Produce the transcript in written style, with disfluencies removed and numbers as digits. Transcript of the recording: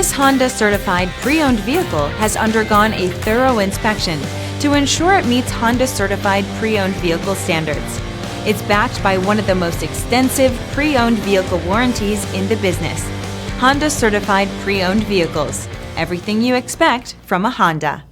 This Honda certified pre-owned vehicle has undergone a thorough inspection to ensure it meets Honda certified pre-owned vehicle standards. It's backed by one of the most extensive pre-owned vehicle warranties in the business. Honda certified pre-owned vehicles. Everything you expect from a Honda.